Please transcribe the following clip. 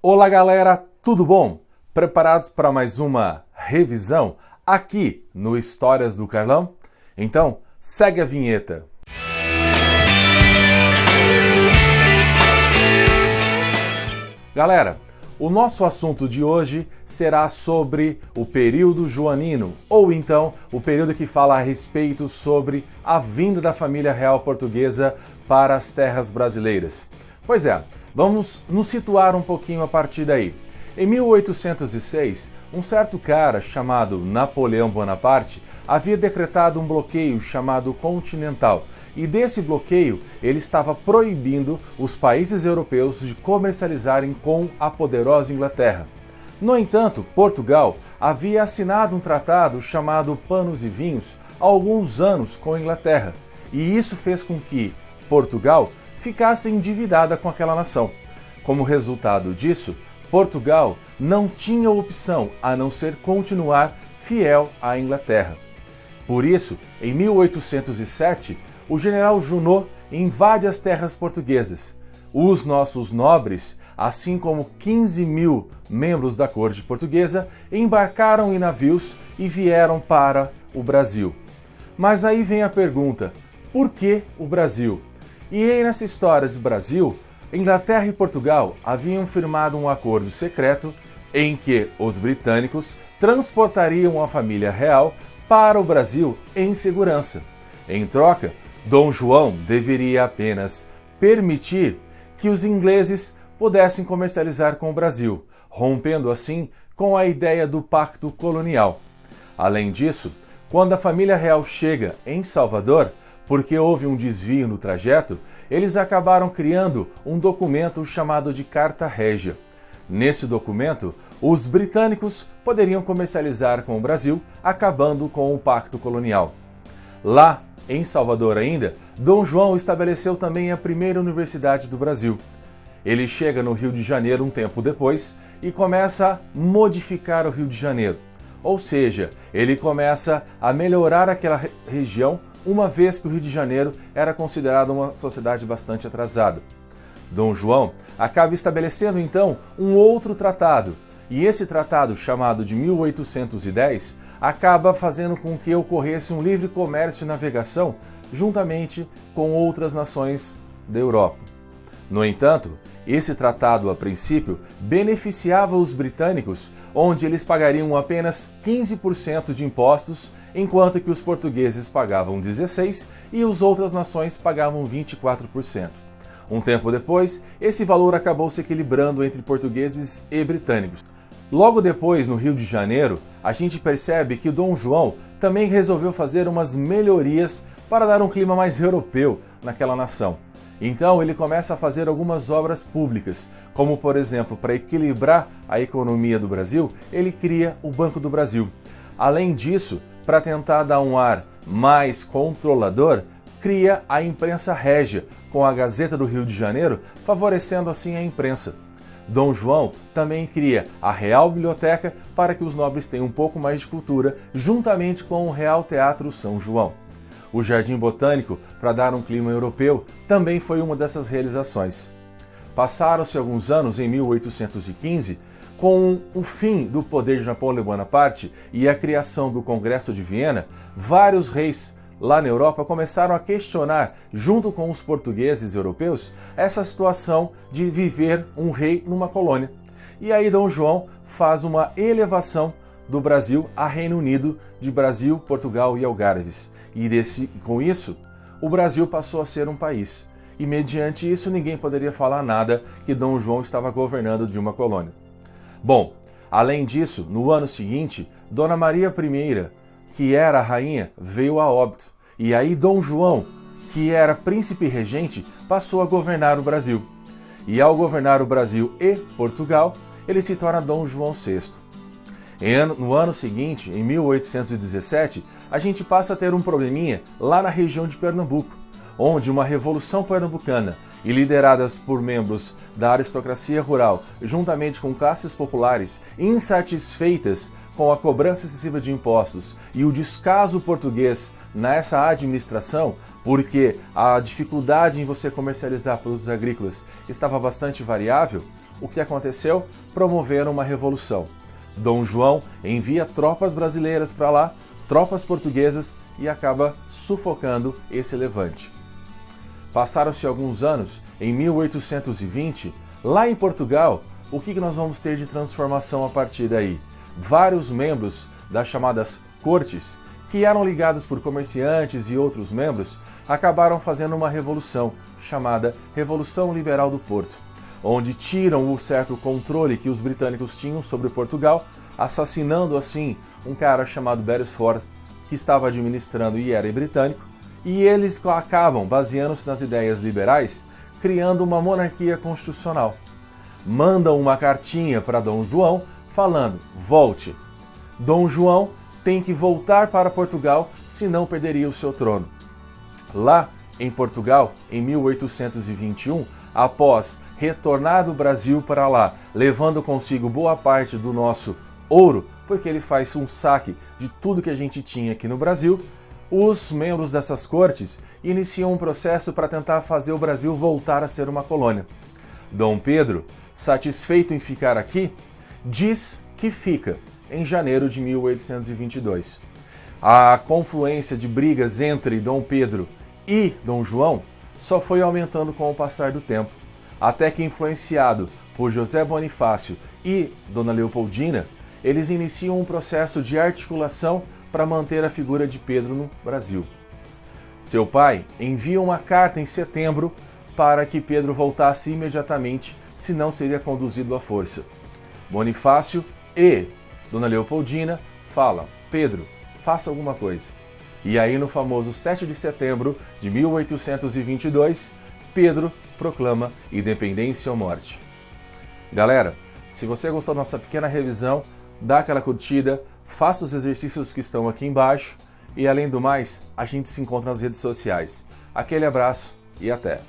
Olá galera, tudo bom? Preparados para mais uma revisão aqui no Histórias do Carlão? Então, segue a vinheta. Galera, o nosso assunto de hoje será sobre o período joanino, ou então o período que fala a respeito sobre a vinda da família real portuguesa para as terras brasileiras. Pois é, vamos nos situar um pouquinho a partir daí. Em 1806, um certo cara chamado Napoleão Bonaparte havia decretado um bloqueio chamado Continental, e desse bloqueio ele estava proibindo os países europeus de comercializarem com a poderosa Inglaterra. No entanto, Portugal havia assinado um tratado chamado Panos e Vinhos há alguns anos com a Inglaterra, e isso fez com que Portugal ficasse endividada com aquela nação. Como resultado disso, Portugal não tinha opção a não ser continuar fiel à Inglaterra. Por isso, em 1807, o general Junot invade as terras portuguesas. Os nossos nobres, assim como 15 mil membros da corte portuguesa, embarcaram em navios e vieram para o Brasil. Mas aí vem a pergunta, por que o Brasil? E aí, nessa história do Brasil, Inglaterra e Portugal haviam firmado um acordo secreto em que os britânicos transportariam a família real para o Brasil em segurança. Em troca, Dom João deveria apenas permitir que os ingleses pudessem comercializar com o Brasil, rompendo assim com a ideia do pacto colonial. Além disso, quando a família real chega em Salvador, porque houve um desvio no trajeto, eles acabaram criando um documento chamado de Carta Régia. Nesse documento, os britânicos poderiam comercializar com o Brasil, acabando com o pacto colonial. Lá, em Salvador ainda, Dom João estabeleceu também a primeira universidade do Brasil. Ele chega no Rio de Janeiro um tempo depois e começa a modificar o Rio de Janeiro. Ou seja, ele começa a melhorar aquela região, uma vez que o Rio de Janeiro era considerado uma sociedade bastante atrasada. Dom João acaba estabelecendo então um outro tratado, e esse tratado, chamado de 1810, acaba fazendo com que ocorresse um livre comércio e navegação juntamente com outras nações da Europa. No entanto, esse tratado, a princípio, beneficiava os britânicos, onde eles pagariam apenas 15% de impostos, enquanto que os portugueses pagavam 16% e as outras nações pagavam 24%. Um tempo depois, esse valor acabou se equilibrando entre portugueses e britânicos. Logo depois, no Rio de Janeiro, a gente percebe que Dom João também resolveu fazer umas melhorias para dar um clima mais europeu naquela nação. Então ele começa a fazer algumas obras públicas, como por exemplo, para equilibrar a economia do Brasil, ele cria o Banco do Brasil. Além disso, para tentar dar um ar mais controlador, cria a imprensa régia, com a Gazeta do Rio de Janeiro, favorecendo assim a imprensa. Dom João também cria a Real Biblioteca para que os nobres tenham um pouco mais de cultura, juntamente com o Real Teatro São João. O Jardim Botânico, para dar um clima europeu, também foi uma dessas realizações. Passaram-se alguns anos, em 1815, com o fim do poder de Napoleão Bonaparte e a criação do Congresso de Viena, vários reis lá na Europa começaram a questionar, junto com os portugueses e europeus, essa situação de viver um rei numa colônia. E aí Dom João faz uma elevação do Brasil a Reino Unido, de Brasil, Portugal e Algarves. E com isso, o Brasil passou a ser um país. E mediante isso, ninguém poderia falar nada que Dom João estava governando de uma colônia. Bom, além disso, no ano seguinte, Dona Maria I, que era a rainha, veio a óbito. E aí Dom João, que era príncipe regente, passou a governar o Brasil. E ao governar o Brasil e Portugal, ele se torna Dom João VI. No ano seguinte, em 1817, a gente passa a ter um probleminha lá na região de Pernambuco, onde uma revolução pernambucana e lideradas por membros da aristocracia rural, juntamente com classes populares insatisfeitas com a cobrança excessiva de impostos e o descaso português nessa administração, porque a dificuldade em você comercializar produtos agrícolas estava bastante variável, o que aconteceu? Promoveram uma revolução. Dom João envia tropas brasileiras para lá, tropas portuguesas, e acaba sufocando esse levante. Passaram-se alguns anos, em 1820, lá em Portugal, o que nós vamos ter de transformação a partir daí? Vários membros das chamadas cortes, que eram ligados por comerciantes e outros membros, acabaram fazendo uma revolução, chamada Revolução Liberal do Porto, onde tiram o certo controle que os britânicos tinham sobre Portugal, assassinando assim um cara chamado Beresford, que estava administrando e era britânico, e eles acabam, baseando-se nas ideias liberais, criando uma monarquia constitucional. Mandam uma cartinha para Dom João falando: volte. Dom João tem que voltar para Portugal, senão perderia o seu trono. Lá em Portugal, em 1821, após retornar do Brasil para lá, levando consigo boa parte do nosso ouro, porque ele faz um saque de tudo que a gente tinha aqui no Brasil, os membros dessas cortes iniciam um processo para tentar fazer o Brasil voltar a ser uma colônia. Dom Pedro, satisfeito em ficar aqui, diz que fica em janeiro de 1822. A confluência de brigas entre Dom Pedro e Dom João só foi aumentando com o passar do tempo, até que, influenciado por José Bonifácio e Dona Leopoldina, eles iniciam um processo de articulação para manter a figura de Pedro no Brasil. Seu pai envia uma carta em setembro para que Pedro voltasse imediatamente, senão seria conduzido à força. Bonifácio e Dona Leopoldina falam: Pedro, faça alguma coisa. E aí, no famoso 7 de setembro de 1822, Pedro proclama independência ou morte. Galera, se você gostou da nossa pequena revisão, dá aquela curtida, faça os exercícios que estão aqui embaixo e, além do mais, a gente se encontra nas redes sociais. Aquele abraço e até!